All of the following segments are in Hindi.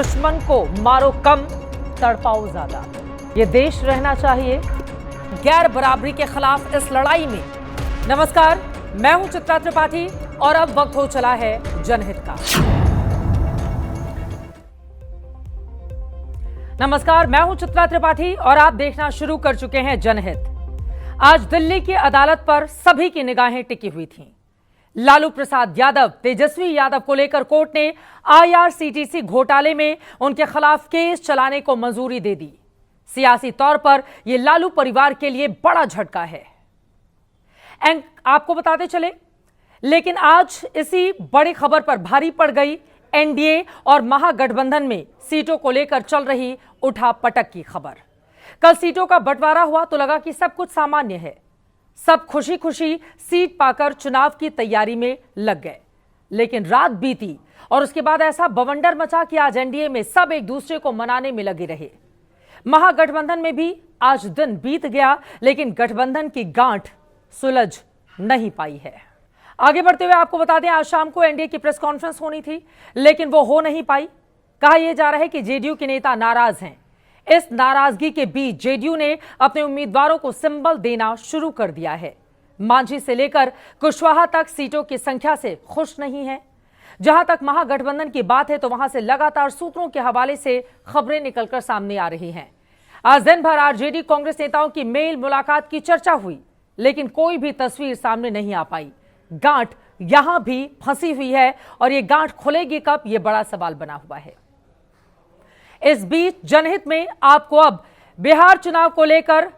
दुश्मन को मारो कम, तड़पाओ ज्यादा। ये देश रहना चाहिए गैर बराबरी के खिलाफ इस लड़ाई में। नमस्कार, मैं हूं चित्रा त्रिपाठी और अब वक्त हो चला है जनहित का। नमस्कार, मैं हूं चित्रा त्रिपाठी और आप देखना शुरू कर चुके हैं जनहित। आज दिल्ली की अदालत पर सभी की निगाहें टिकी हुई थीं। लालू प्रसाद यादव, तेजस्वी यादव को लेकर कोर्ट ने IRCTC घोटाले में उनके खिलाफ केस चलाने को मंजूरी दे दी। सियासी तौर पर यह लालू परिवार के लिए बड़ा झटका है, आपको बताते चले। लेकिन आज इसी बड़ी खबर पर भारी पड़ गई NDA और महागठबंधन में सीटों को लेकर चल रही उठापटक की खबर। कल सीटों का बंटवारा हुआ तो लगा कि सब कुछ सामान्य है, सब खुशी खुशी सीट पाकर चुनाव की तैयारी में लग गए। लेकिन रात बीती और उसके बाद ऐसा बवंडर मचा कि आज NDA में सब एक दूसरे को मनाने में लगे रहे। महागठबंधन में भी आज दिन बीत गया, लेकिन गठबंधन की गांठ सुलझ नहीं पाई है। आगे बढ़ते हुए आपको बता दें, आज शाम को NDA की प्रेस कॉन्फ्रेंस होनी थी, लेकिन वो हो नहीं पाई। कहा यह जा रहा है कि JDU के नेता नाराज हैं। इस नाराजगी के बीच JDU ने अपने उम्मीदवारों को सिंबल देना शुरू कर दिया है। मांझी से लेकर कुशवाहा तक सीटों की संख्या से खुश नहीं है। जहां तक महागठबंधन की बात है तो वहां से लगातार सूत्रों के हवाले से खबरें निकलकर सामने आ रही हैं। आज दिन भर RJD कांग्रेस नेताओं की मेल मुलाकात की चर्चा हुई, लेकिन कोई भी तस्वीर सामने नहीं आ पाई। गांठ यहां भी फंसी हुई है और ये गांठ खुलेगी कब, ये बड़ा सवाल बना हुआ है। इस बीच जनहित में आपको अब बिहार चुनाव को लेकर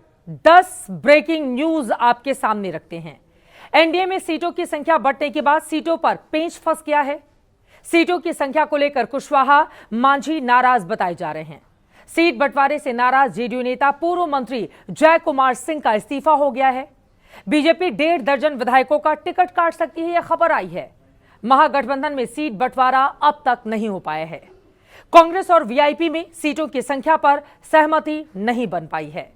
10 ब्रेकिंग न्यूज आपके सामने रखते हैं। NDA में सीटों की संख्या बढ़ने के बाद सीटों पर पेंच फंस गया है। सीटों की संख्या को लेकर कुशवाहा, मांझी नाराज बताए जा रहे हैं। सीट बंटवारे से नाराज JDU नेता पूर्व मंत्री जय कुमार सिंह का इस्तीफा हो गया है। बीजेपी 1.5 दर्जन विधायकों का टिकट काट सकती है, यह खबर आई है। महागठबंधन में सीट बंटवारा अब तक नहीं हो पाया है। कांग्रेस और VIP में सीटों की संख्या पर सहमति नहीं बन पाई है।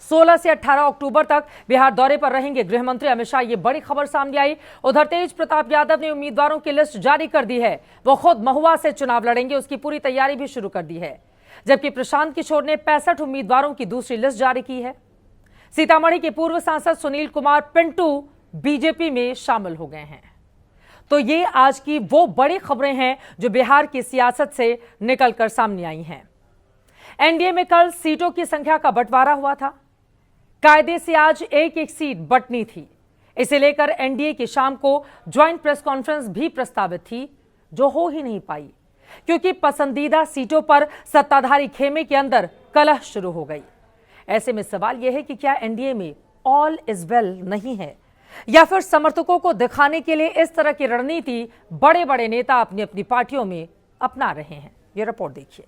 16 से 18 अक्टूबर तक बिहार दौरे पर रहेंगे गृह मंत्री अमित शाह, ये बड़ी खबर सामने आई। उधर तेज प्रताप यादव ने उम्मीदवारों की लिस्ट जारी कर दी है। वो खुद महुआ से चुनाव लड़ेंगे, उसकी पूरी तैयारी भी शुरू कर दी है। जबकि प्रशांत किशोर ने 65 उम्मीदवारों की दूसरी लिस्ट जारी की है। सीतामढ़ी के पूर्व सांसद सुनील कुमार पिंटू बीजेपी में शामिल हो गए हैं। तो ये आज की वो बड़ी खबरें हैं जो बिहार की सियासत से निकलकर सामने आई हैं। NDA में कल सीटों की संख्या का बंटवारा हुआ था। कायदे से आज एक एक सीट बंटनी थी। इसे लेकर NDA की शाम को ज्वाइंट प्रेस कॉन्फ्रेंस भी प्रस्तावित थी, जो हो ही नहीं पाई, क्योंकि पसंदीदा सीटों पर सत्ताधारी खेमे के अंदर कलह शुरू हो गई। ऐसे में सवाल यह है कि क्या NDA में ऑल इज वेल नहीं है, या फिर समर्थकों को दिखाने के लिए इस तरह की रणनीति बड़े बड़े नेता अपनी अपनी पार्टियों में अपना रहे हैं। यह रिपोर्ट देखिए।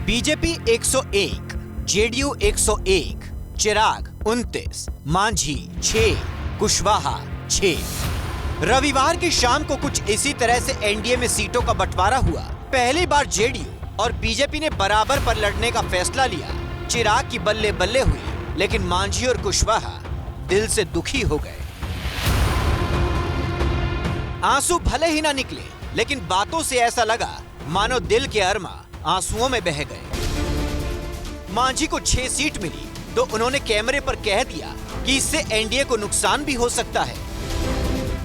बीजेपी 101, JDU 101, चिराग 29, मांझी 6, कुशवाहा 6। रविवार की शाम को कुछ इसी तरह से NDA में सीटों का बंटवारा हुआ। पहली बार JDU और बीजेपी ने बराबर पर लड़ने का फैसला लिया। चिराग की बल्ले बल्ले हुई, लेकिन मांझी और कुशवाहा दिल से दुखी हो गए। आंसू भले ही ना निकले, लेकिन बातों से ऐसा लगा मानो दिल के अरमा आंसुओं में बह गए। मांझी को 6 सीट मिली तो उन्होंने कैमरे पर कह दिया कि इससे NDA को नुकसान भी हो सकता है।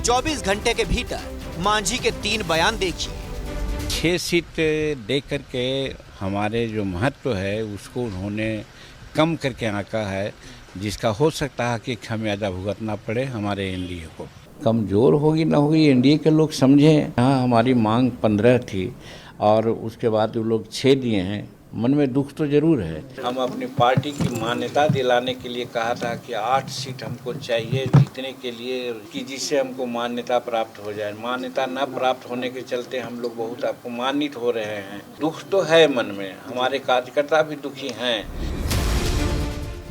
24 घंटे के भीतर मांझी के 3 बयान देखिए। 6 सीट दे करके हमारे जो महत्व है उसको उन्होंने कम करके आंका है, जिसका हो सकता है कि खामियाजा भुगतना पड़े हमारे NDA को। कमज़ोर होगी ना होगी NDA के लोग समझें। हाँ, हमारी मांग 15 थी और उसके बाद वो लोग 6 दिए हैं। मन में दुख तो जरूर है। हम अपनी पार्टी की मान्यता दिलाने के लिए कहा था कि 8 सीट हमको चाहिए जीतने के लिए, कि जिससे हमको मान्यता प्राप्त हो जाए। मान्यता न प्राप्त होने के चलते हम लोग बहुत अपमानित हो रहे हैं। दुख तो है मन में, हमारे कार्यकर्ता भी दुखी हैं।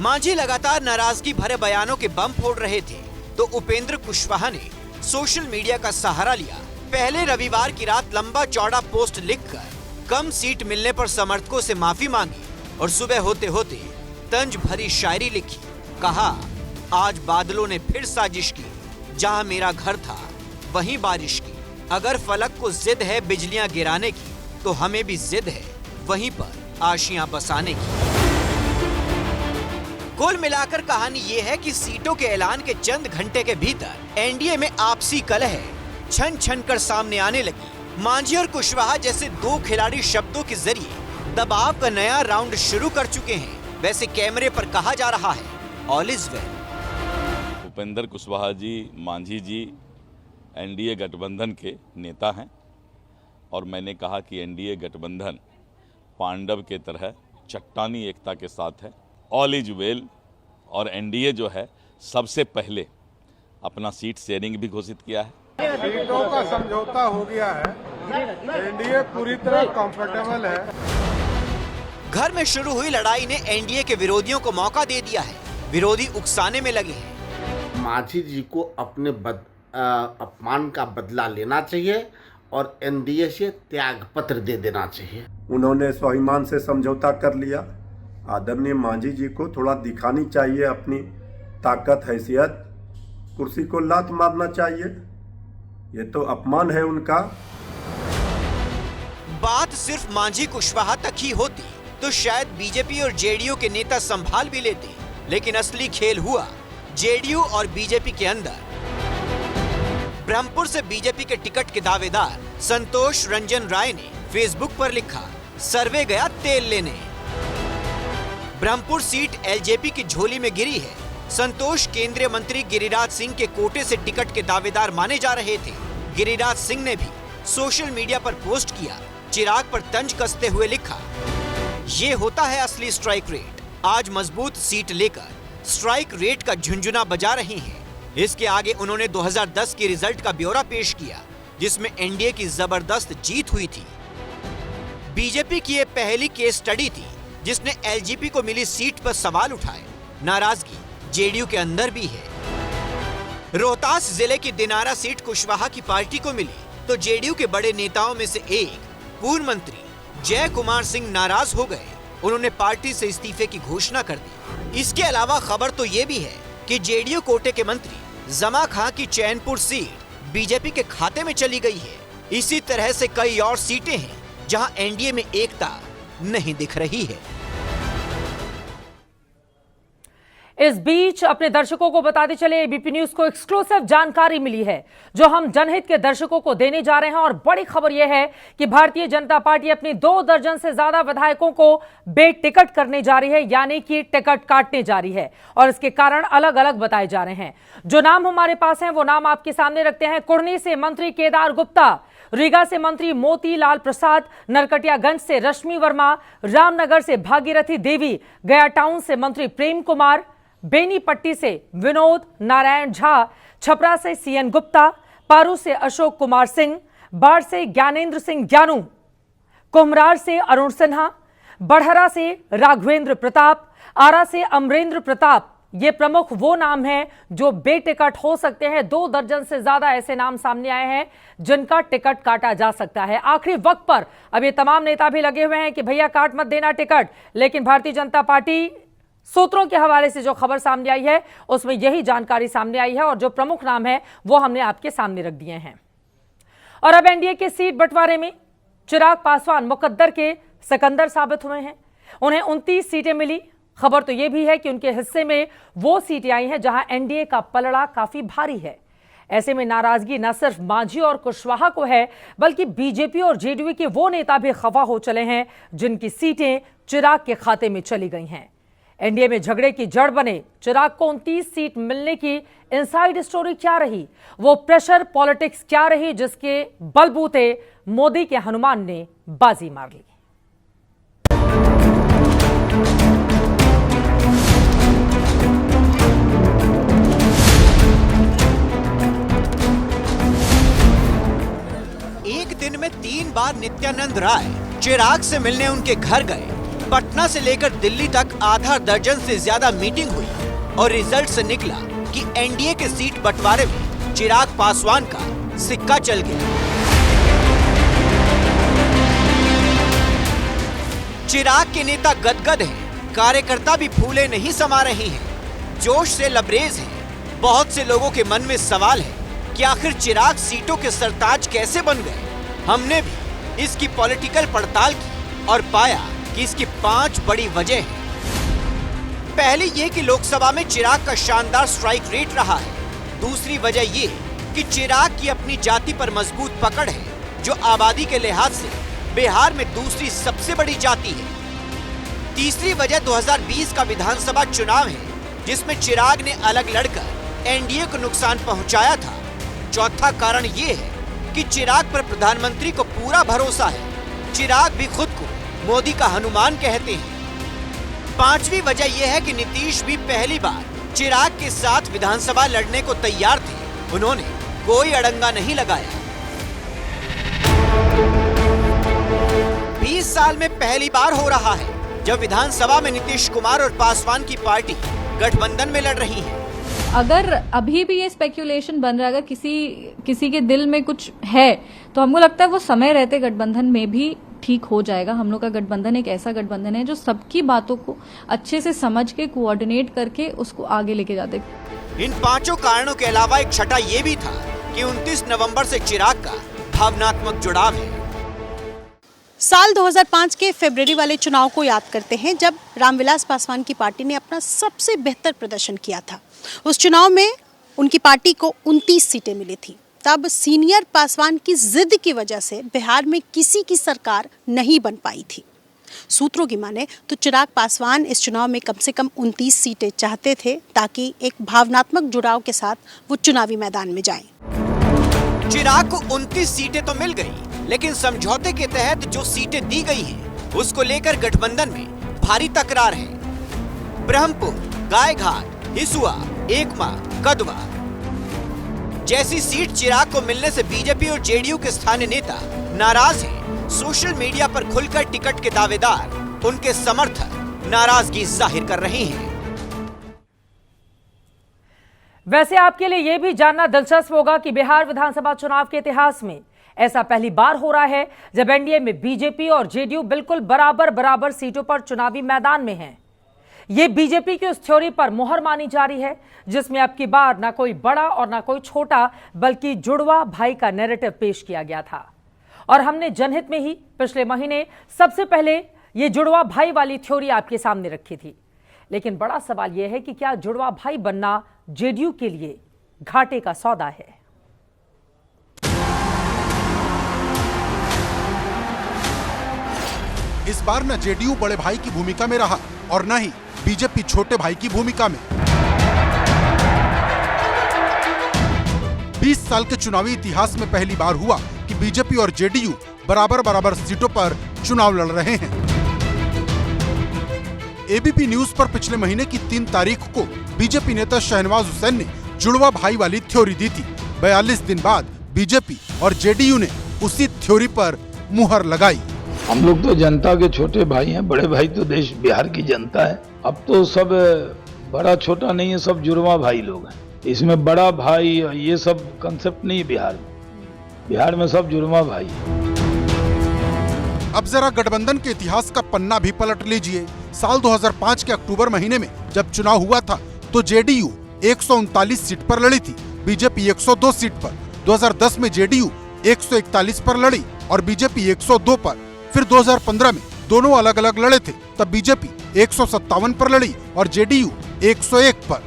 मांझी लगातार नाराजगी भरे बयानों के बम फोड़ रहे थे तो उपेंद्र कुशवाहा ने सोशल मीडिया का सहारा लिया। पहले रविवार की रात लंबा चौड़ा पोस्ट लिखकर कम सीट मिलने पर समर्थकों से माफी मांगी और सुबह होते होते तंज भरी शायरी लिखी। कहा, आज बादलों ने फिर साजिश की, जहां मेरा घर था वहीं बारिश की। अगर फलक को जिद है बिजलियां गिराने की, तो हमें भी जिद है वहीं पर आशियां बसाने की। कुल मिलाकर कहानी ये है कि सीटों के ऐलान के चंद घंटे के भीतर एनडीए में आपसी कलह छन छन कर सामने आने लगी। मांझी और कुशवाहा जैसे दो खिलाड़ी शब्दों के जरिए दबाव का नया राउंड शुरू कर चुके हैं। वैसे कैमरे पर कहा जा रहा है all is well. Upendra Kushwaha ji, Manjhi ji NDA गठबंधन के नेता हैं और मैंने कहा कि एनडीए गठबंधन पांडव के तरह चट्टानी एकता के साथ है। All is well. और एनडीए जो है सबसे पहले अपना सीट शेयरिंग भी घोषित किया है। सीटों का समझौता हो गया है। एनडीए पूरी तरह कंफर्टेबल है। घर में शुरू हुई लड़ाई ने एनडीए के विरोधियों को मौका दे दिया है। विरोधी उकसाने में लगे हैं। मांझी जी को अपने अपमान का बदला लेना चाहिए और एनडीए से त्याग पत्र दे देना चाहिए। उन्होंने स्वाभिमान से समझौता कर लिया। आदरणीय मांझी जी को थोड़ा दिखानी चाहिए अपनी ताकत, हैसियत। कुर्सी को लात मारना चाहिए, ये तो अपमान है उनका। बात सिर्फ मांझी कुशवाहा तक ही होती तो शायद बीजेपी और जेडीयू के नेता संभाल भी लेते, लेकिन असली खेल हुआ जेडीयू और बीजेपी के अंदर। ब्रह्मपुर से बीजेपी के टिकट के दावेदार संतोष रंजन राय ने फेसबुक पर लिखा, सर्वे गया तेल लेने। ब्रह्मपुर सीट एलजेपी की झोली में गिरी है। संतोष केंद्रीय मंत्री गिरिराज सिंह के कोटे से टिकट के दावेदार माने जा रहे थे। गिरिराज सिंह ने भी सोशल मीडिया पर पोस्ट किया, चिराग पर तंज कसते हुए लिखा, ये होता है असली स्ट्राइक रेट। आज मजबूत सीट लेकर स्ट्राइक रेट का झुंझुना बजा रही हैं। इसके आगे उन्होंने 2010 की रिजल्ट का ब्यौरा पेश किया, जिसमें एनडीए की जबरदस्त जीत हुई थी। बीजेपी की ये पहली केस स्टडी थी जिसने एलजेपी को मिली सीट पर सवाल उठाए। नाराजगी जेडीयू के अंदर भी है। रोहतास जिले की दिनारा सीट कुशवाहा की पार्टी को मिली तो जेडीयू के बड़े नेताओं में से एक पूर्व मंत्री जय कुमार सिंह नाराज हो गए। उन्होंने पार्टी से इस्तीफे की घोषणा कर दी। इसके अलावा खबर तो ये भी है कि जेडीयू कोटे के मंत्री जमा खां की चैनपुर सीट बीजेपी के खाते में चली गई है। इसी तरह से कई और सीटें हैं जहां एनडीए में एकता नहीं दिख रही है। इस बीच अपने दर्शकों को बताते चले, एबीपी न्यूज को एक्सक्लूसिव जानकारी मिली है जो हम जनहित के दर्शकों को देने जा रहे हैं। और बड़ी खबर यह है कि भारतीय जनता पार्टी अपनी 2 दर्जन से ज्यादा विधायकों को बेटिकट करने जा रही है, यानी कि टिकट काटने जा रही है। और इसके कारण अलग अलग बताए जा रहे हैं। जो नाम हमारे पास हैं वो नाम आपके सामने रखते हैं। कुढ़नी से मंत्री केदार गुप्ता, रीगा से मंत्री मोती लाल प्रसाद, नरकटियागंज से रश्मि वर्मा, रामनगर से भागीरथी देवी, गया टाउन से मंत्री प्रेम कुमार, बेनीपट्टी से विनोद नारायण झा, छपरा से सीएन गुप्ता, पारू से अशोक कुमार सिंह, बाढ़ से ज्ञानेंद्र सिंह ज्ञानू, कुम्हरार से अरुण सिन्हा, बढ़हरा से राघवेंद्र प्रताप, आरा से अमरेंद्र प्रताप। ये प्रमुख वो नाम हैं जो बेटिकट हो सकते हैं। 2 दर्जन से ज्यादा ऐसे नाम सामने आए हैं जिनका टिकट काटा जा सकता है। आखिरी वक्त पर अब ये तमाम नेता भी लगे हुए हैं कि भैया काट मत देना टिकट, लेकिन भारतीय जनता पार्टी सूत्रों के हवाले से जो खबर सामने आई है उसमें यही जानकारी सामने आई है और जो प्रमुख नाम है वो हमने आपके सामने रख दिए हैं। और अब एनडीए के सीट बंटवारे में चिराग पासवान मुकद्दर के सिकंदर साबित हुए हैं। उन्हें 29 सीटें मिली। खबर तो यह भी है कि उनके हिस्से में वो सीटें आई हैं जहां एनडीए का पलड़ा काफी भारी है। ऐसे में नाराजगी न सिर्फ मांझी और कुशवाहा को है, बल्कि बीजेपी और जेडीयू के वो नेता भी खफा हो चले हैं जिनकी सीटें चिराग के खाते में चली गई हैं। एनडीए में झगड़े की जड़ बने चिराग को 29 सीट मिलने की इनसाइड स्टोरी क्या रही, वो प्रेशर पॉलिटिक्स क्या रही जिसके बलबूते मोदी के हनुमान ने बाजी मार ली। एक दिन में 3 बार नित्यानंद राय चिराग से मिलने उनके घर गए। पटना से लेकर दिल्ली तक आधा दर्जन से ज्यादा मीटिंग हुई और रिजल्ट से निकला कि एनडीए के सीट बंटवारे में चिराग पासवान का सिक्का चल गया। चिराग के नेता गदगद हैं, कार्यकर्ता भी फूले नहीं समा रहे हैं, जोश से लबरेज हैं। बहुत से लोगों के मन में सवाल है, कि आखिर चिराग सीटों के सरताज कैसे बन गए। हमने भी इसकी पॉलिटिकल पड़ताल की और पाया कि इसकी 5 बड़ी वजह हैं। पहली ये कि लोकसभा में चिराग का शानदार स्ट्राइक रेट रहा है। दूसरी वजह ये कि चिराग की अपनी जाति पर मजबूत पकड़ है, जो आबादी के लिहाज से बिहार में दूसरी सबसे बड़ी जाति है। तीसरी वजह 2020 का विधानसभा चुनाव है, जिसमें चिराग ने अलग लड़कर एनडीए को नुकसान पहुंचाया था। चौथा कारण ये है कि चिराग पर प्रधानमंत्री को पूरा भरोसा है। चिराग भी खुद को मोदी का हनुमान कहते हैं। पांचवी वजह यह है कि नीतीश भी पहली बार चिराग के साथ विधानसभा लड़ने को तैयार थे। उन्होंने कोई अड़ंगा नहीं लगाया। 20 साल में पहली बार हो रहा है जब विधानसभा में नीतीश कुमार और पासवान की पार्टी गठबंधन में लड़ रही है। अगर अभी भी ये स्पेक्यूलेशन बन रहा है, अगर किसी के दिल में कुछ है, तो हमको लगता है वो समय रहते गठबंधन में भी ठीक हो जाएगा। हम लोग का गठबंधन एक ऐसा गठबंधन है जो सबकी बातों को अच्छे से समझ के कोऑर्डिनेट करके उसको आगे लेके जाते। इन 5 कारणों के अलावा एक छठा ये भी था कि 29 नवंबर से चिराग का भावनात्मक जुड़ाव है। साल 2005 के फरवरी वाले चुनाव को याद करते हैं, जब रामविलास पासवान की पार्टी ने अपना सबसे बेहतर प्रदर्शन किया था। उस चुनाव में उनकी पार्टी को 29 सीटें मिली थी। तब सीनियर पासवान की जिद की वजह से बिहार में किसी की सरकार नहीं बन पाई थी। सूत्रों की माने तो चिराग पासवान इस चुनाव में कम से कम 29 सीटें चाहते थे, ताकि एक भावनात्मक जुड़ाव के साथ वो चुनावी मैदान में जाएं। चिराग को 29 सीटें तो मिल गई, लेकिन समझौते के तहत जो सीटें दी गई हैं, उसको लेकर गठबंधन में भारी तकरार है। ब्रह्मपुर, गायघाट, हिसुआ, एकमा, कदवा जैसी सीट चिराग को मिलने से बीजेपी और जेडीयू के स्थानीय नेता नाराज हैं। सोशल मीडिया पर खुलकर टिकट के दावेदार, उनके समर्थक नाराजगी जाहिर कर रहे हैं। वैसे आपके लिए यह भी जानना दिलचस्प होगा कि बिहार विधानसभा चुनाव के इतिहास में ऐसा पहली बार हो रहा है जब एनडीए में बीजेपी और जेडीयू बिल्कुल बराबर सीटों पर चुनावी मैदान में हैं। ये बीजेपी की उस थ्योरी पर मुहर मानी जा रही है जिसमें अब की बार ना कोई बड़ा और ना कोई छोटा, बल्कि जुड़वा भाई का नैरेटिव पेश किया गया था। और हमने जनहित में ही पिछले महीने सबसे पहले ये जुड़वा भाई वाली थ्योरी आपके सामने रखी थी। लेकिन बड़ा सवाल यह है कि क्या जुड़वा भाई बनना जेडीयू के लिए घाटे का सौदा है? इस बार न जेडीयू बड़े भाई की भूमिका में रहा और न ही बीजेपी छोटे भाई की भूमिका में। 20 साल के चुनावी इतिहास में पहली बार हुआ कि बीजेपी और जेडीयू बराबर सीटों पर चुनाव लड़ रहे हैं। एबीपी न्यूज पर पिछले महीने की 3 तारीख को बीजेपी नेता शहनवाज हुसैन ने जुड़वा भाई वाली थ्योरी दी थी। 42 दिन बाद बीजेपी और जेडीयू ने उसी थ्योरी पर मुहर लगाई। हम लोग तो जनता के छोटे भाई हैं, बड़े भाई तो देश बिहार की जनता है। अब तो सब बड़ा छोटा नहीं है, सब जुड़वा भाई लोग हैं। इसमें बड़ा भाई ये सब कंसेप्ट नहीं है बिहार में सब जुड़वा भाई है। अब जरा गठबंधन के इतिहास का पन्ना भी पलट लीजिए। साल 2005 के अक्टूबर महीने में जब चुनाव हुआ था तो जेडीयू 139 सीट पर लड़ी थी, बीजेपी 102 सीट पर। 2010 में जेडीयू 141 पर लड़ी और बीजेपी 102 पर। फिर 2015 में दोनों अलग अलग लड़े थे, तब बीजेपी 157 पर लड़ी और जेडीयू 101 पर।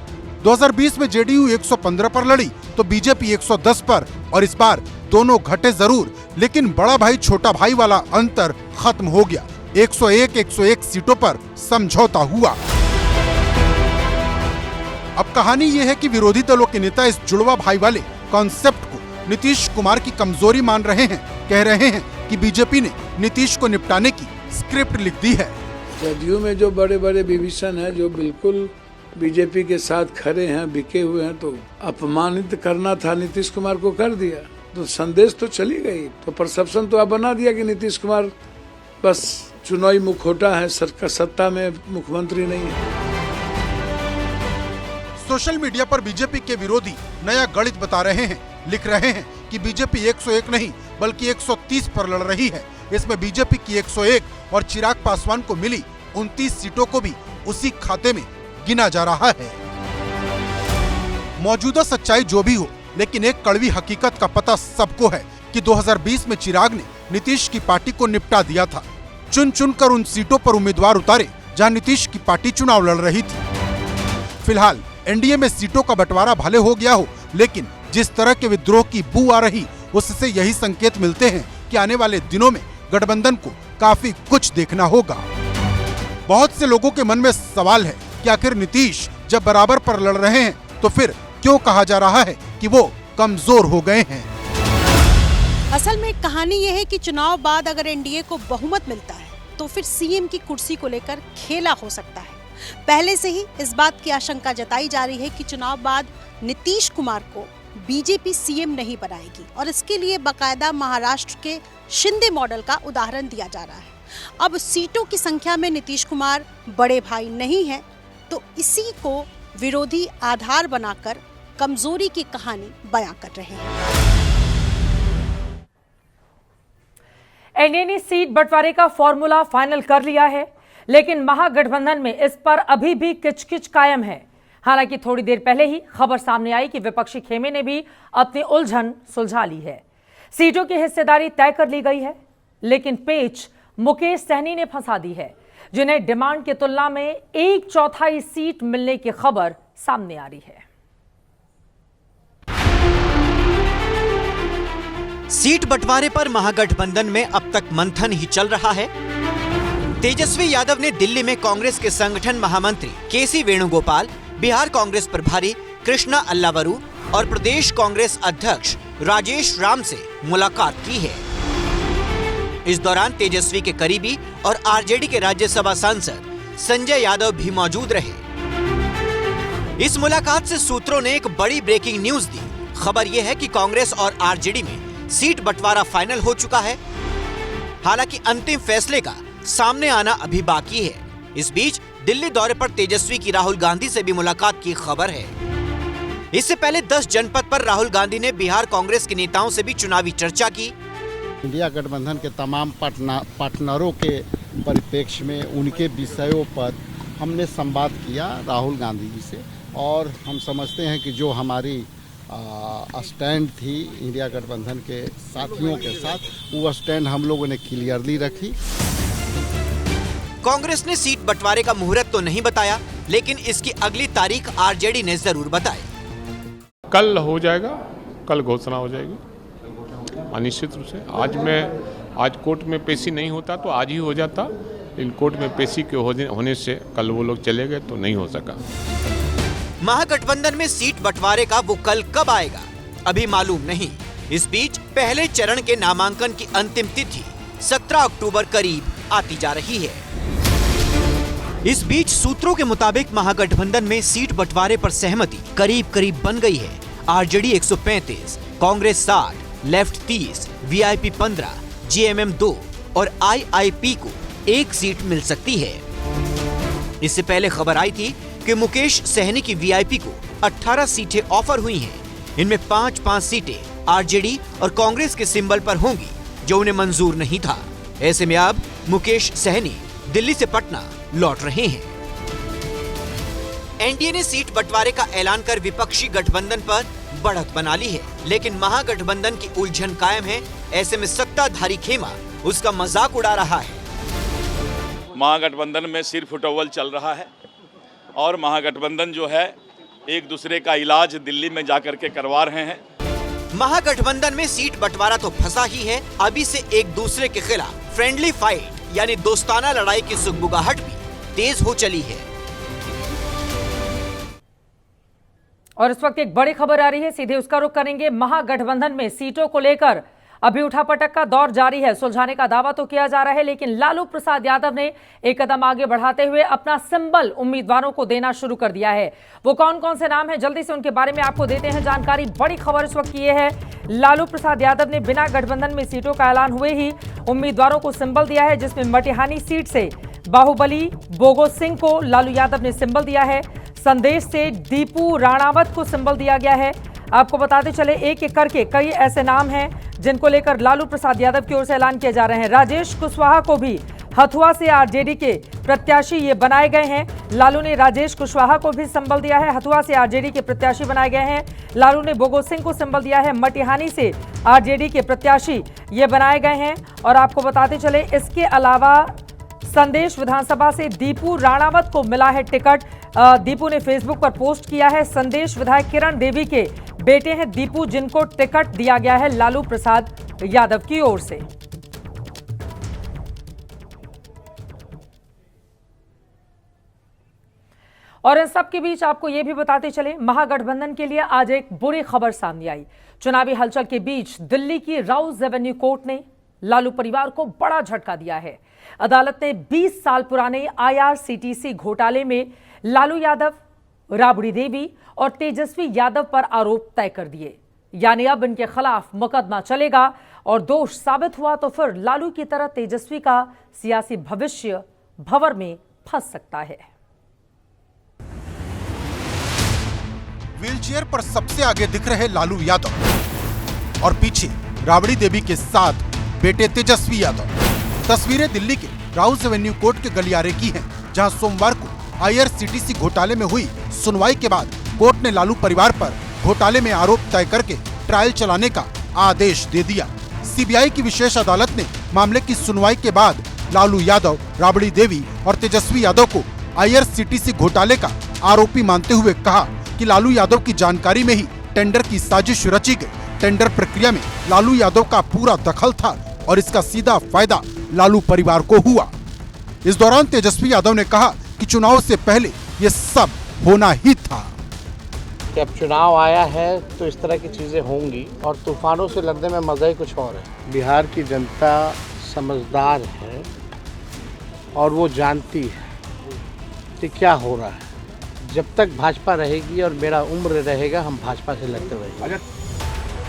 2020 में जेडीयू 115 पर लड़ी तो बीजेपी 110 पर। और इस बार दोनों घटे जरूर, लेकिन बड़ा भाई छोटा भाई वाला अंतर खत्म हो गया। 101 सीटों पर समझौता हुआ। अब कहानी ये है कि विरोधी दलों के नेता इस जुड़वा भाई वाले कॉन्सेप्ट को नीतीश कुमार की कमजोरी मान रहे हैं। कह रहे हैं कि बीजेपी ने नीतीश को निपटाने की स्क्रिप्ट लिख दी है। जदयू में जो बड़े बड़े विभीषण हैं, जो बिल्कुल बीजेपी के साथ खड़े हैं, बिके हुए हैं, तो अपमानित करना था नीतीश कुमार को, कर दिया तो संदेश तो चली गई। तो परसेप्शन तो आप बना दिया कि नीतीश कुमार बस चुनावी मुखौटा है, सरकार सत्ता में मुख्यमंत्री नहीं है। सोशल मीडिया पर बीजेपी के विरोधी नया गणित बता रहे हैं। लिख रहे हैं कि बीजेपी 101 नहीं बल्कि 130 पर लड़ रही है। इसमें बीजेपी की 101 और चिराग पासवान को मिली 29 सीटों को भी उसी खाते में गिना जा रहा है। मौजूदा सच्चाई जो भी हो, लेकिन एक कड़वी हकीकत का पता सबको है कि 2020 में चिराग ने नीतीश की पार्टी को निपटा दिया था। चुन चुन कर उन सीटों पर उम्मीदवार उतारे जहां नीतीश की पार्टी चुनाव लड़ रही थी। फिलहाल एनडीए में सीटों का बंटवारा भले हो गया हो, लेकिन जिस तरह के विद्रोह की बू आ रही, उससे यही संकेत मिलते हैं कि आने वाले दिनों में गठबंधन को काफी कुछ देखना होगा। बहुत से लोगों के मन में सवाल है कि आखिर नीतीश जब बराबर पर लड़ रहे हैं तो फिर क्यों कहा जा रहा है कि वो कमजोर हो गए हैं। असल में कहानी यह है कि चुनाव बाद अगर एनडीए को बहुमत मिलता है तो फिर सीएम की कुर्सी को लेकर खेला हो सकता है। पहले से ही इस बात की आशंका जताई जा रही है कि चुनाव बाद नीतीश कुमार को बीजेपी सीएम नहीं बनाएगी और इसके लिए बाकायदा महाराष्ट्र के शिंदे मॉडल का उदाहरण दिया जा रहा है। अब सीटों की संख्या में नीतीश कुमार बड़े भाई नहीं हैं, तो इसी को विरोधी आधार बनाकर कमजोरी की कहानी बयां कर रहे हैं। एनडीए ने सीट बंटवारे का फॉर्मूला फाइनल कर लिया है, लेकिन महागठबंधन में इस पर अभी भी किचकिच कायम है। हालांकि थोड़ी देर पहले ही खबर सामने आई कि विपक्षी खेमे ने भी अपनी उलझन सुलझा ली है। सीटों की हिस्सेदारी तय कर ली गई है, लेकिन पेच मुकेश सहनी ने फंसा दी है, जिन्हें डिमांड की तुलना में 1/4 सीट मिलने की खबर सामने आ रही है। सीट बंटवारे पर महागठबंधन में अब तक मंथन ही चल रहा है। तेजस्वी यादव ने दिल्ली में कांग्रेस के संगठन महामंत्री केसी वेणुगोपाल, बिहार कांग्रेस प्रभारी कृष्णा अल्लावरू और प्रदेश कांग्रेस अध्यक्ष राजेश राम से मुलाकात की है। इस दौरान तेजस्वी के करीबी और आरजेडी के राज्यसभा सांसद संजय यादव भी मौजूद रहे। इस मुलाकात से सूत्रों ने एक बड़ी ब्रेकिंग न्यूज दी। खबर यह है कि कांग्रेस और आरजेडी में सीट बंटवारा फाइनल हो चुका है। हालांकि अंतिम फैसले का सामने आना अभी बाकी है। इस बीच दिल्ली दौरे पर तेजस्वी की राहुल गांधी से भी मुलाकात की खबर है। इससे पहले 10 जनपद पर राहुल गांधी ने बिहार कांग्रेस के नेताओं से भी चुनावी चर्चा की। इंडिया गठबंधन के तमाम पार्टनरों के परिप्रेक्ष्य में उनके विषयों पर हमने संवाद किया राहुल गांधी जी से, और हम समझते हैं कि जो हमारी स्टैंड थी इंडिया गठबंधन के साथियों के साथ, वो स्टैंड हम लोगों ने क्लियरली रखी। कांग्रेस ने सीट बंटवारे का मुहूर्त तो नहीं बताया, लेकिन इसकी अगली तारीख आरजेडी ने जरूर बताई। कल हो जाएगा, कल घोषणा हो जाएगी अनिश्चित रूप से। आज कोर्ट में पेशी नहीं होता तो आज ही हो जाता, लेकिन कोर्ट में पेशी के होने से कल वो लोग चले गए तो नहीं हो सका। महागठबंधन में सीट बंटवारे का वो कल कब आएगा अभी मालूम नहीं। इस बीच पहले चरण के नामांकन की अंतिम तिथि 17 अक्टूबर करीब आती जा रही है। इस बीच सूत्रों के मुताबिक महागठबंधन में सीट बंटवारे पर सहमति करीब करीब बन गई है। RJD 135, Congress 60, left 30, VIP 15, JMM 2 और आईआईपी को 1 सीट मिल सकती है। इससे पहले खबर आई थी कि मुकेश सहनी की वीआईपी को 18 सीटें ऑफर हुई हैं। इनमें 5-5 सीटें आरजेडी और कांग्रेस के सिंबल पर होंगी, जो उन्हें मंजूर नहीं था। ऐसे में अब मुकेश सहनी दिल्ली से पटना लौट रहे हैं। एनडीए ने सीट बंटवारे का ऐलान कर विपक्षी गठबंधन पर बढ़त बना ली है, लेकिन महागठबंधन की उलझन कायम है। ऐसे में सत्ताधारी खेमा उसका मजाक उड़ा रहा है। महागठबंधन में सिर फुटअव्वल चल रहा है और महागठबंधन जो है एक दूसरे का इलाज दिल्ली में जाकर के करवा रहे हैं। महागठबंधन में सीट बंटवारा तो फंसा ही है, अभी से एक दूसरे के खिलाफ फ्रेंडली फाइट यानी दोस्ताना लड़ाई की सुगबुगाहट भी तेज हो चली है। और इस वक्त एक बड़ी खबर आ रही है, सीधे उसका रुख करेंगे। महागठबंधन में सीटों को लेकर अभी उठापटक का दौर जारी है। सुलझाने का दावा तो किया जा रहा है, लेकिन लालू प्रसाद यादव ने एक कदम आगे बढ़ाते हुए अपना सिंबल उम्मीदवारों को देना शुरू कर दिया है। वो कौन कौन से नाम हैं, जल्दी से उनके बारे में आपको देते हैं जानकारी। बड़ी खबर इस वक्त ये है, लालू प्रसाद यादव ने बिना गठबंधन में सीटों का ऐलान हुए ही उम्मीदवारों को सिंबल दिया है, जिसमें मटिहानी सीट से बाहुबली बोगो सिंह को लालू यादव ने सिंबल दिया है। संदेश से दीपू राणावत को सिंबल दिया गया है। आपको बताते चले एक एक करके कई ऐसे नाम हैं जिनको लेकर लालू प्रसाद यादव की ओर से ऐलान किए जा रहे हैं। राजेश कुशवाहा को भी हथुआ से आरजेडी के प्रत्याशी ये बनाए गए हैं। लालू ने राजेश कुशवाहा को भी संबल दिया है। हथुआ से आरजेडी के प्रत्याशी बनाए गए हैं। लालू ने बोगो सिंह को संबल दिया है। मटिहानी से आरजेडी के प्रत्याशी ये बनाए गए हैं। और आपको बताते चले, इसके अलावा संदेश विधानसभा से दीपू राणावत को मिला है टिकट। दीपू ने फेसबुक पर पोस्ट किया है। संदेश विधायक किरण देवी के बेटे हैं दीपू, जिनको टिकट दिया गया है लालू प्रसाद यादव की ओर से। और इन सब के बीच आपको यह भी बताते चले, महागठबंधन के लिए आज एक बुरी खबर सामने आई। चुनावी हलचल के बीच दिल्ली की राउज एवेन्यू कोर्ट ने लालू परिवार को बड़ा झटका दिया है। अदालत ने 20 साल पुराने IRCTC घोटाले में लालू यादव, राबड़ी देवी और तेजस्वी यादव पर आरोप तय कर दिए। यानी अब इनके खिलाफ मुकदमा चलेगा और दोष साबित हुआ तो फिर लालू की तरह तेजस्वी का सियासी भविष्य भंवर में फंस सकता है। व्हीलचेयर पर सबसे आगे दिख रहे लालू यादव और पीछे राबड़ी देवी के साथ बेटे तेजस्वी यादव। तस्वीरें दिल्ली के राउज एवेन्यू कोर्ट के गलियारे की हैं, जहां सोमवार को IRCTC घोटाले में हुई सुनवाई के बाद कोर्ट ने लालू परिवार पर घोटाले में आरोप तय करके ट्रायल चलाने का आदेश दे दिया। CBI की विशेष अदालत ने मामले की सुनवाई के बाद लालू यादव, राबड़ी देवी और तेजस्वी यादव को IRCTC घोटाले का आरोपी मानते हुए कहा कि लालू यादव की जानकारी में ही टेंडर की साजिश रची गई। टेंडर प्रक्रिया में लालू यादव का पूरा दखल था और इसका सीधा फायदा लालू परिवार को हुआ। इस दौरान तेजस्वी यादव ने कहा कि चुनाव से पहले ये सब होना ही था। जब चुनाव आया है तो इस तरह की चीजें होंगी और तूफानों से लड़ने में मजा ही कुछ और है। बिहार की जनता समझदार है और वो जानती है कि क्या हो रहा है। जब तक भाजपा रहेगी और मेरा उम्र रहेगा, हम भाजपा से लड़ते रहेंगे।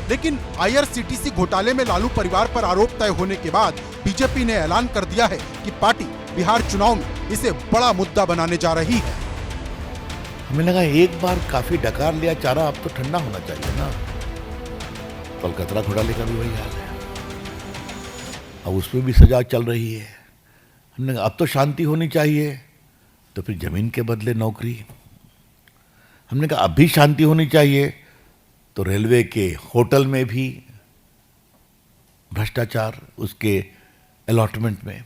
लेकिन IRCTC घोटाले में लालू परिवार पर आरोप तय होने के बाद बीजेपी ने ऐलान कर दिया है कि पार्टी बिहार चुनाव में इसे बड़ा मुद्दा बनाने जा रही है। हमें लगा एक बार काफी डकार लिया चारा, अब तो ठंडा होना चाहिए ना। कलकत्ता घोटाले का भी वही हाल है, अब उसमें भी सजा चल रही है। हमने कहा अब तो शांति होनी चाहिए, तो फिर जमीन के बदले नौकरी। हमने कहा अब भी शांति होनी चाहिए, तो रेलवे के होटल में भी भ्रष्टाचार, उसके अलॉटमेंट में।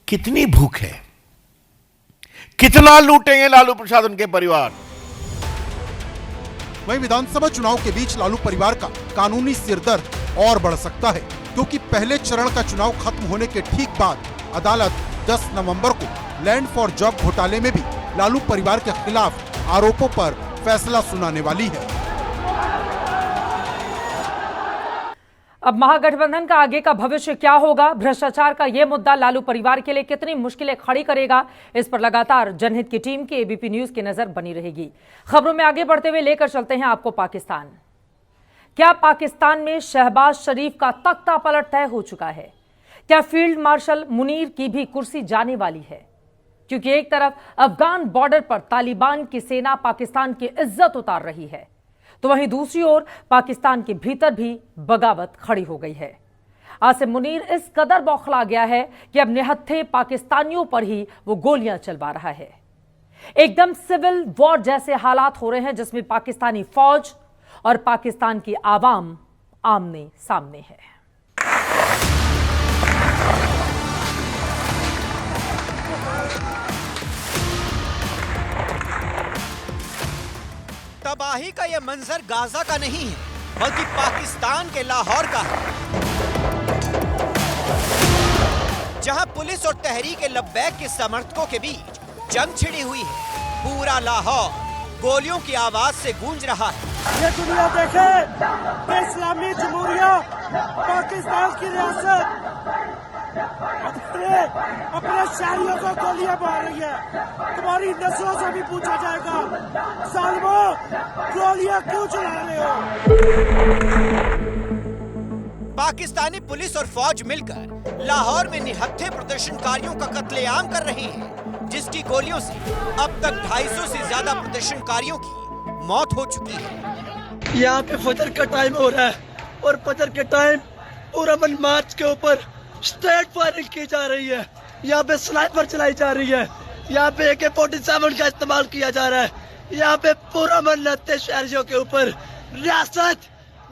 कितनी भूख है, कितना लूटेंगे लालू प्रसाद उनके परिवार। वहीं विधानसभा चुनाव के बीच लालू परिवार का कानूनी सिरदर्द और बढ़ सकता है, क्योंकि पहले चरण का चुनाव खत्म होने के ठीक बाद अदालत 10 नवंबर को लैंड फॉर जॉब घोटाले में भी लालू परिवार के खिलाफ आरोपों पर फैसला सुनाने वाली है। अब महागठबंधन का आगे का भविष्य क्या होगा? भ्रष्टाचार का यह मुद्दा लालू परिवार के लिए कितनी मुश्किलें खड़ी करेगा? इस पर लगातार जनहित की टीम की ABP न्यूज की नजर बनी रहेगी। खबरों में आगे बढ़ते हुए लेकर चलते हैं आपको पाकिस्तान। क्या पाकिस्तान में शहबाज शरीफ का तख्ता पलट तय हो चुका है? क्या फील्ड मार्शल मुनीर की भी कुर्सी जाने वाली है? क्योंकि एक तरफ अफगान बॉर्डर पर तालिबान की सेना पाकिस्तान की इज्जत उतार रही है, तो वहीं दूसरी ओर पाकिस्तान के भीतर भी बगावत खड़ी हो गई है। आसिम मुनीर इस कदर बौखला गया है कि अब निहत्थे पाकिस्तानियों पर ही वो गोलियां चलवा रहा है। एकदम सिविल वॉर जैसे हालात हो रहे हैं, जिसमें पाकिस्तानी फौज और पाकिस्तान की आवाम आमने सामने है। तबाही का यह मंजर गाजा का नहीं है, बल्कि पाकिस्तान के लाहौर का है, जहां पुलिस और तहरीक लब्बैक के समर्थकों के बीच जंग छिड़ी हुई है। पूरा लाहौर गोलियों की आवाज से गूंज रहा है। ये दुनिया देखे कि इस्लामी जमहूरिया पाकिस्तान की रियासत अपने शहरियों को गोलियां मार रही है। तुम्हारी नस्लों से भी पूछा जाएगा, सालिमो गोलियां क्यों चला रहे हो? पाकिस्तानी पुलिस और फौज मिलकर लाहौर में निहत्थे प्रदर्शनकारियों का कत्लेआम कर रही है, जिसकी गोलियों से अब तक 250 से ज्यादा प्रदर्शनकारियों की मौत हो चुकी है। यहाँ पे फजर का टाइम हो रहा है और फजर के टाइम पूरा मन मार्च के ऊपर स्ट्रेट फायरिंग की जा रही है, यहाँ पे स्नाइपर चलाई जा रही है, यहाँ पे AK-47 का इस्तेमाल किया जा रहा है, यहाँ पे पूरा मन लगते शहरियों के ऊपर। रियासत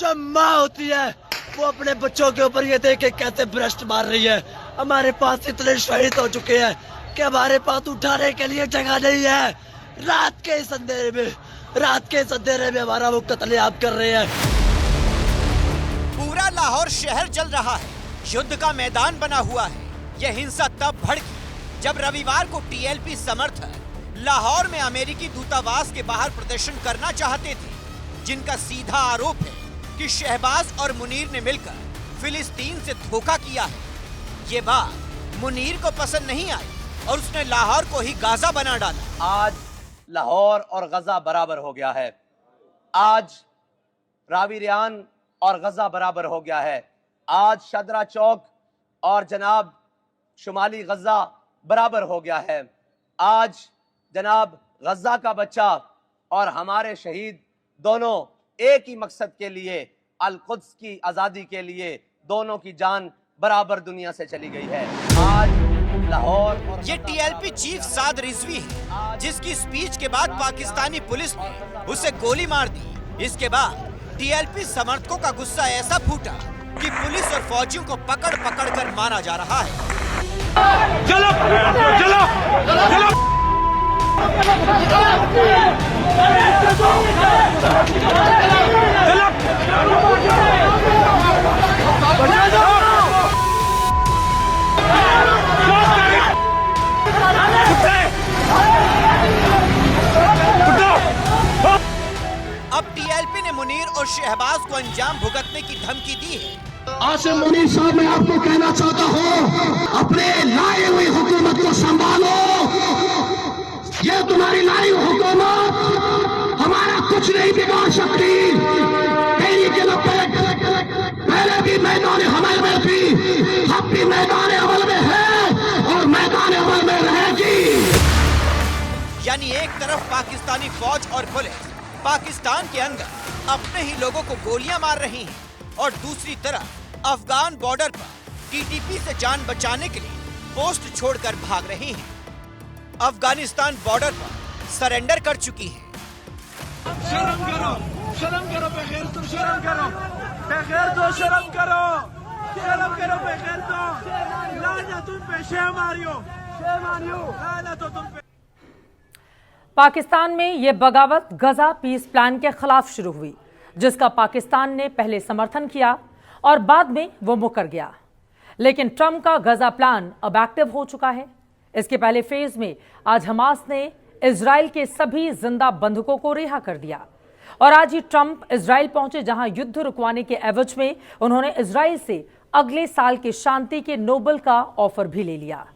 जो माँ होती है वो अपने बच्चों के ऊपर ये देख के कैसे भ्रष्ट मार रही है। हमारे पास इतने शहीद हो चुके हैं कि हमारे पास उठाने के लिए जगह नहीं है। रात के इस अंधेरे में हमारा वो कत्लेआम कर रहे हैं। पूरा लाहौर शहर जल रहा है, युद्ध का मैदान बना हुआ है। यह हिंसा तब भड़की जब रविवार को TLP समर्थक लाहौर में अमेरिकी दूतावास के बाहर प्रदर्शन करना चाहते थे, जिनका सीधा आरोप है कि शहबाज और मुनीर ने मिलकर फिलिस्तीन से धोखा किया है। ये बात मुनीर को पसंद नहीं आई और उसने लाहौर को ही गाजा बना डाला। आज लाहौर और गजा बराबर हो गया है, आज रावी रियान और गजा बराबर हो गया है, आज शदरा चौक और जनाब शुमाली गजा बराबर हो गया है, आज जनाब गजा का बच्चा और हमारे शहीद दोनों एक ही मकसद के लिए, अल कुद्स की आज़ादी के लिए, दोनों की जान बराबर दुनिया से चली गई है। आज लाहौर और ये TLP चीफ साद रिजवी है, जिसकी स्पीच के बाद पाकिस्तानी पुलिस ने उसे गोली मार दी। इसके बाद TLP समर्थकों का गुस्सा ऐसा फूटा कि पुलिस और फौजियों को पकड़ पकड़ कर मारा जा रहा है। चलो, चलो, चलो। अब TLP ने मुनीर और शहबाज को अंजाम भुगतने की धमकी दी है। आसिम मुनीर साहब, मैं आपको कहना चाहता हूँ, अपने लाए हुई हुकूमत को संभालो। ये तुम्हारी लाई हुई हुकूमत हमारा कुछ नहीं बिगाड़ सकती। तेरी के पहले भी मैदान हमल में थी, अब भी मैदान अमल में है और मैदान अमल में रहेगी। यानी एक तरफ पाकिस्तानी फौज और पुलिस पाकिस्तान के अंदर अपने ही लोगों को गोलियां मार रही हैं और दूसरी तरफ अफगान बॉर्डर पर TTP से जान बचाने के लिए पोस्ट छोड़कर भाग रही हैं। अफगानिस्तान बॉर्डर पर सरेंडर कर चुकी हैं। शर्म करो, बगैर तुम शर्म करो, बगैर दो शर्म करो, बगैर दो। लाना तुम पे शेमारियो, लाना तो तुम पे। पाकिस्तान में ये बगावत गजा पीस प्लान के खिलाफ शुरू हुई, जिसका पाकिस्तान ने पहले समर्थन किया और बाद में वो मुकर गया। लेकिन ट्रंप का गजा प्लान अब एक्टिव हो चुका है। इसके पहले फेज में आज हमास ने इजराइल के सभी जिंदा बंधकों को रिहा कर दिया और आज ही ट्रंप इजराइल पहुंचे, जहां युद्ध रुकवाने के एवज में उन्होंने इजराइल से अगले साल के शांति के नोबेल का ऑफर भी ले लिया।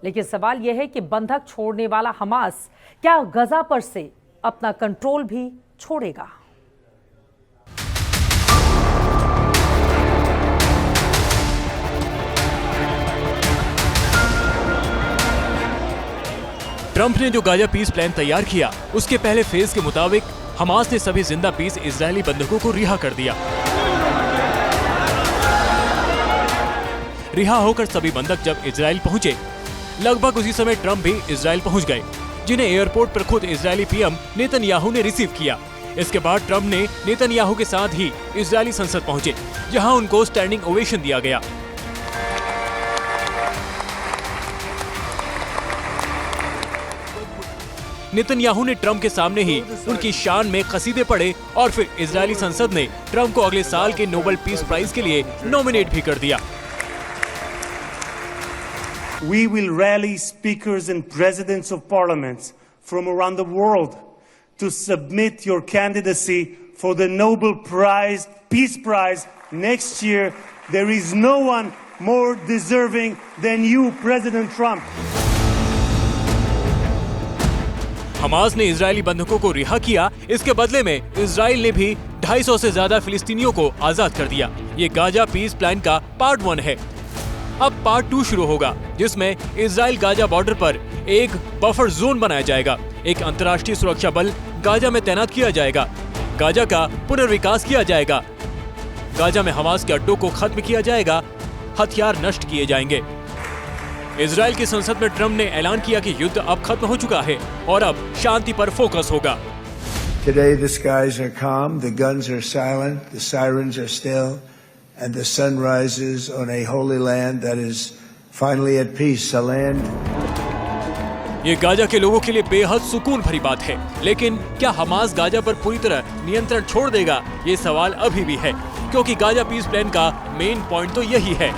लेकिन सवाल यह है कि बंधक छोड़ने वाला हमास क्या गजा पर से अपना कंट्रोल भी छोड़ेगा? ट्रंप ने जो गाजा पीस प्लान तैयार किया, उसके पहले फेज के मुताबिक हमास ने सभी जिंदा पीस इजरायली बंधकों को रिहा कर दिया। रिहा होकर सभी बंधक जब इजराइल पहुंचे, लगभग उसी समय ट्रंप भी इजराइल पहुंच गए, जिन्हें एयरपोर्ट पर खुद इजरायली PM नेतन्याहू ने रिसीव किया। इसके बाद ट्रंप ने नेतन्याहू के साथ ही इजरायली संसद पहुंचे, जहां उनको स्टैंडिंग ओवेशन दिया गया। नेतन्याहू ने ट्रंप के सामने ही उनकी शान में कसीदे पढ़े और फिर इजरायली संसद ने ट्रंप को अगले साल के नोबेल पीस प्राइज के लिए नॉमिनेट भी कर दिया। We will rally speakers and presidents of parliaments from around the world to submit your candidacy for the Nobel Prize, Peace Prize next year. There is no one more deserving than you, President Trump. Hamas ने इजरायली बंधकों को रिहा किया। इसके बदले में इजराइल ने भी 250 से ज्यादा फिलिस्तीनियों को आजाद कर दिया। ये गाजा पीस प्लान का पार्ट 1 है। अब पार्ट 2 शुरू होगा, जिसमें इजराइल गाजा बॉर्डर पर एक बफर जोन बनाया जाएगा। एक अंतर्राष्ट्रीय सुरक्षा बल गाजा में तैनात किया जाएगा। गाजा का पुनर्विकास किया जाएगा। गाजा में हमास के अड्डों को खत्म किया जाएगा। हथियार नष्ट किए जाएंगे। इजराइल की संसद में ट्रंप ने ऐलान किया कि युद्ध अब खत्म हो चुका है और अब शांति पर फोकस होगा। Today the skies are calm, the guns are silent, the sirens are still, and the sun rises on a holy land that is finally at peace, a land. ये गाजा के लोगों के लिए बेहद सुकून भरी बात है, लेकिन क्या हमास गाजा पर पूरी तरह नियंत्रण छोड़ देगा? ये सवाल अभी भी है, क्योंकि गाजा पीस प्लान का मेन पॉइंट तो यही है।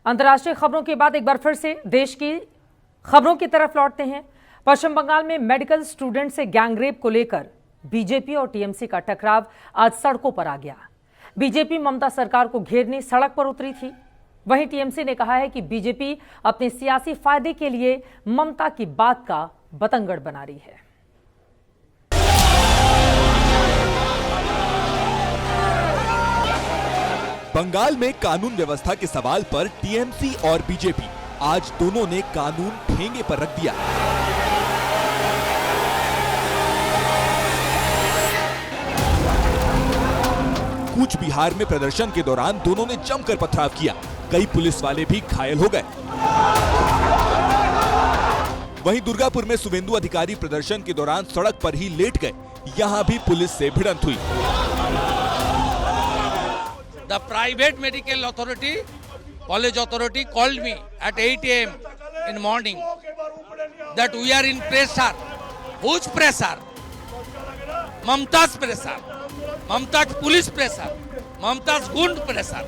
अंतर्राष्ट्रीय खबरों के बाद एक बार फिर से देश की खबरों की तरफ लौटते हैं। पश्चिम बंगाल में मेडिकल स्टूडेंट से गैंगरेप को लेकर बीजेपी और टीएमसी का टकराव आज सड़कों पर आ गया। बीजेपी ममता सरकार को घेरने सड़क पर उतरी थी। वहीं टीएमसी ने कहा है कि बीजेपी अपने सियासी फायदे के लिए ममता की बात का बतंगड़ बना रही है। बंगाल में कानून व्यवस्था के सवाल पर टीएमसी और बीजेपी आज दोनों ने कानून ठेंगे पर रख दिया। कूच बिहार में प्रदर्शन के दौरान दोनों ने जमकर पथराव किया। कई पुलिस वाले भी घायल हो गए। वहीं दुर्गापुर में शुभेंदु अधिकारी प्रदर्शन के दौरान सड़क पर ही लेट गए। यहां भी पुलिस से भिड़ंत हुई। The private medical authority, college authority called me at 8 a.m. in morning that we are in pressure. Whose pressure? Mamta's pressure. Mamta's police pressure. Mamta's gund pressure.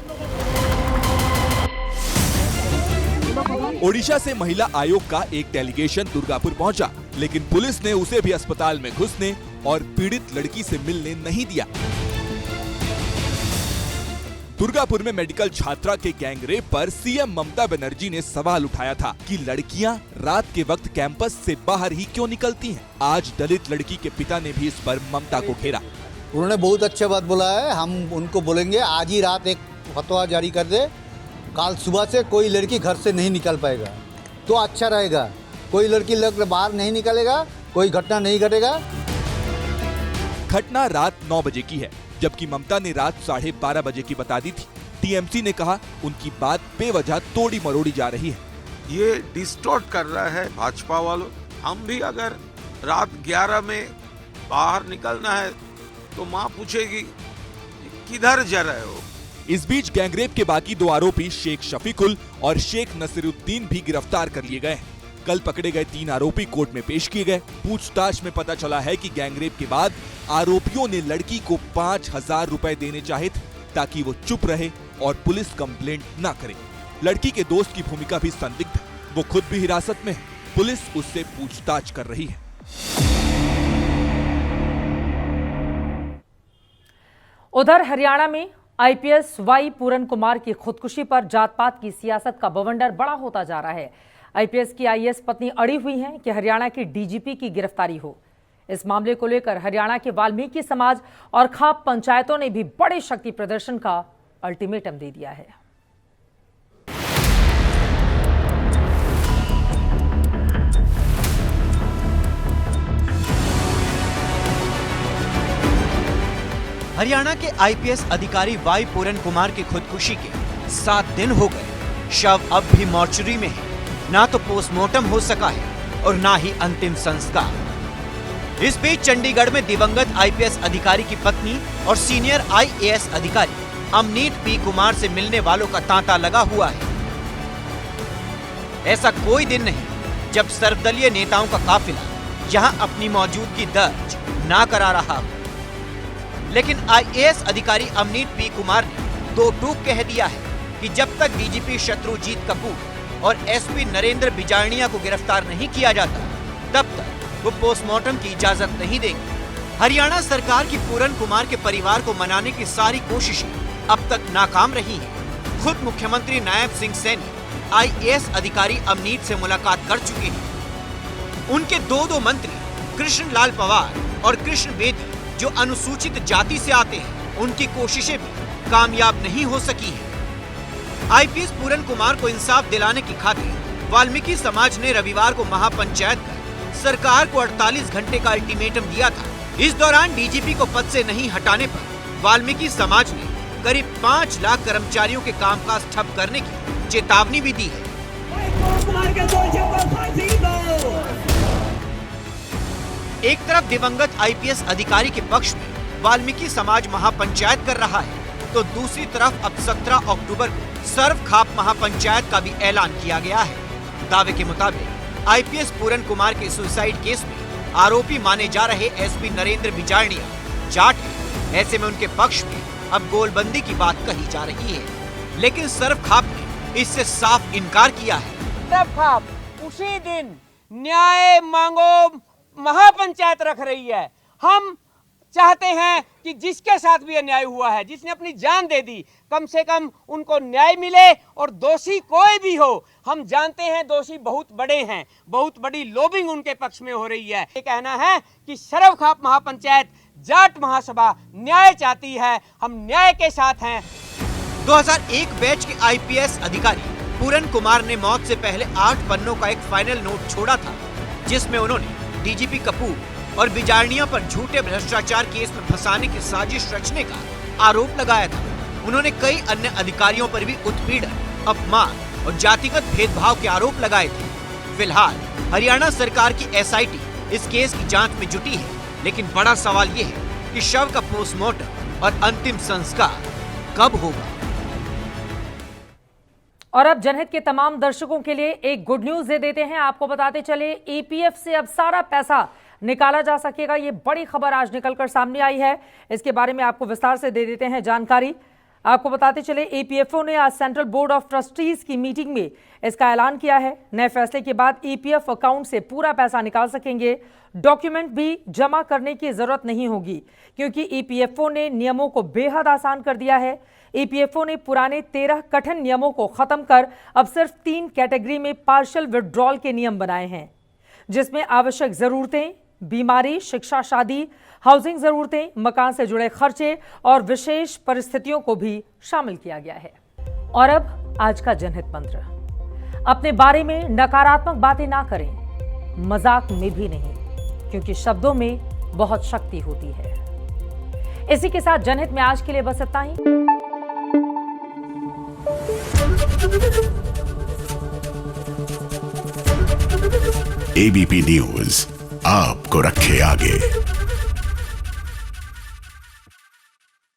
Odisha से महिला आयोग का एक डेलीगेशन दुर्गापुर पहुंचा, लेकिन पुलिस ने उसे भी अस्पताल में घुसने और पीड़ित लड़की से मिलने नहीं दिया। दुर्गापुर में मेडिकल छात्रा के गैंगरेप पर सीएम ममता बनर्जी ने सवाल उठाया था कि लड़कियां रात के वक्त कैंपस से बाहर ही क्यों निकलती हैं। आज दलित लड़की के पिता ने भी इस पर ममता को घेरा। उन्होंने बहुत अच्छा बात बोला है। हम उनको बोलेंगे आज ही रात एक फतवा जारी कर दे, कल सुबह से कोई लड़की घर से नहीं निकल पाएगा तो अच्छा रहेगा। कोई लड़की बाहर नहीं निकलेगा, कोई घटना नहीं घटेगा। घटना रात 9 बजे की है, जबकि ममता ने रात 12:30 बजे की बता दी थी। टीएमसी ने कहा उनकी बात बेवजह तोड़ी मरोड़ी जा रही है। ये डिस्टॉर्ट कर रहा है भाजपा वालों। हम भी अगर रात 11 में बाहर निकलना है तो माँ पूछेगी किधर जा रहे हो। इस बीच गैंगरेप के बाकी 2 आरोपी शेख शफीकुल और शेख नसीरुद्दीन भी गिरफ्तार कर लिए गए। कल पकड़े गए 3 आरोपी कोर्ट में पेश किए गए। पूछताछ में पता चला है कि गैंगरेप के बाद आरोपियों ने लड़की को 5,000 रुपए देने चाहे थे ताकि वो चुप रहे और पुलिस कंप्लेंट न करे। लड़की के दोस्त की भूमिका भी संदिग्ध है। वो खुद भी हिरासत में है। पुलिस उससे पूछताछ कर रही है। उधर हरियाणा में आईपीएस वाई पूरन कुमार की खुदकुशी पर जात पात की सियासत का बवंडर बड़ा होता जा रहा है। आईपीएस की आईएएस पत्नी अड़ी हुई हैं कि हरियाणा की डीजीपी की गिरफ्तारी हो। इस मामले को लेकर हरियाणा के वाल्मीकि समाज और खाप पंचायतों ने भी बड़े शक्ति प्रदर्शन का अल्टीमेटम दे दिया है। हरियाणा के आईपीएस अधिकारी वाई पूरन कुमार की खुदकुशी के 7 दिन हो गए। शव अब भी मॉर्चरी में है। ना तो पोस्टमार्टम हो सका है और ना ही अंतिम संस्कार। इस बीच चंडीगढ़ में दिवंगत आईपीएस अधिकारी की पत्नी और सीनियर आईएएस अधिकारी अमनीत पी कुमार से मिलने वालों का तांता लगा हुआ है। ऐसा कोई दिन नहीं जब सर्वदलीय नेताओं का काफिला यहां अपनी मौजूदगी दर्ज ना करा रहा हो। लेकिन आईएएस अधिकारी अमनीत पी कुमार ने दो टूक कह दिया है कि जब तक डीजीपी शत्रुजीत कपूर और एसपी नरेंद्र बिजारनिया को गिरफ्तार नहीं किया जाता तब तक वो पोस्टमार्टम की इजाजत नहीं देंगे। हरियाणा सरकार की पूरन कुमार के परिवार को मनाने की सारी कोशिशें अब तक नाकाम रही हैं। खुद मुख्यमंत्री नायब सिंह सैनी आईएएस अधिकारी अमनीत से मुलाकात कर चुके हैं। उनके दो मंत्री कृष्ण लाल पवार और कृष्ण बेदी जो अनुसूचित जाति से आते हैं, उनकी कोशिशें भी कामयाब नहीं हो सकी है। आईपीएस पूरन कुमार को इंसाफ दिलाने की खातिर वाल्मीकि समाज ने रविवार को महापंचायत कर सरकार को 48 घंटे का अल्टीमेटम दिया था। इस दौरान डीजीपी को पद से नहीं हटाने पर वाल्मीकि समाज ने करीब 5 लाख कर्मचारियों के कामकाज ठप करने की चेतावनी भी दी है। एक तरफ दिवंगत आईपीएस अधिकारी के पक्ष में वाल्मीकि समाज महापंचायत कर रहा है, तो दूसरी तरफ अब 17 अक्टूबर को सर्व खाप महापंचायत का भी ऐलान किया गया है। दावे के मुताबिक आईपीएस पूरन कुमार के सुसाइड केस में आरोपी माने जा रहे एसपी नरेंद्र बिजारनिया जाट है। ऐसे में उनके पक्ष में अब गोलबंदी की बात कही जा रही है, लेकिन सर्व खाप ने इससे साफ इनकार किया है। सर्व खाप उसी दिन न्याय मांगो महापंचायत रख रही है। हम चाहते हैं कि जिसके साथ भी अन्याय हुआ है, जिसने अपनी जान दे दी, कम से कम उनको न्याय मिले, और दोषी कोई भी हो, हम जानते हैं दोषी बहुत बड़े हैं, बहुत बड़ी लॉबिंग उनके पक्ष में हो रही है। ये कहना है कि सर्व खाप महापंचायत जाट महासभा न्याय चाहती है, हम न्याय के साथ हैं। 2001 बैच के आईपीएस अधिकारी पूरन कुमार ने मौत से पहले 8 पन्नों का एक फाइनल नोट छोड़ा था, जिसमें उन्होंने डीजीपी कपूर और बिजारनिया पर झूठे भ्रष्टाचार केस में फंसाने की साजिश रचने का आरोप लगाया था। उन्होंने कई अन्य अधिकारियों पर भी उत्पीड़न, अपमान और जातिगत भेदभाव के आरोप लगाए थे। फिलहाल हरियाणा सरकार की एसआईटी इस केस की जांच में जुटी है, लेकिन बड़ा सवाल ये है कि शव का पोस्टमार्टम और अंतिम संस्कार कब होगा। और अब जनहित के तमाम दर्शकों के लिए एक गुड न्यूज दे देते हैं। आपको बताते चले, ईपीएफ से अब सारा पैसा निकाला जा सकेगा। ये बड़ी खबर आज निकलकर सामने आई है, इसके बारे में आपको विस्तार से दे देते हैं जानकारी। आपको बताते चले, ईपीएफओ ने आज सेंट्रल बोर्ड ऑफ ट्रस्टीज की मीटिंग में इसका ऐलान किया है। नए फैसले के बाद ईपीएफ अकाउंट से पूरा पैसा निकाल सकेंगे। डॉक्यूमेंट भी जमा करने की जरूरत नहीं होगी, क्योंकि ईपीएफओ ने नियमों को बेहद आसान कर दिया है। ईपीएफओ ने पुराने 13 कठिन नियमों को खत्म कर अब सिर्फ 3 कैटेगरी में पार्शियल विड्रॉल के नियम बनाए हैं, जिसमें आवश्यक जरूरतें, बीमारी, शिक्षा, शादी, हाउसिंग जरूरतें, मकान से जुड़े खर्चे और विशेष परिस्थितियों को भी शामिल किया गया है। और अब आज का जनहित मंत्र, अपने बारे में नकारात्मक बातें ना करें, मजाक में भी नहीं, क्योंकि शब्दों में बहुत शक्ति होती है। इसी के साथ जनहित में आज के लिए बस इतना ही। एबीपी न्यूज आपको रखे आगे।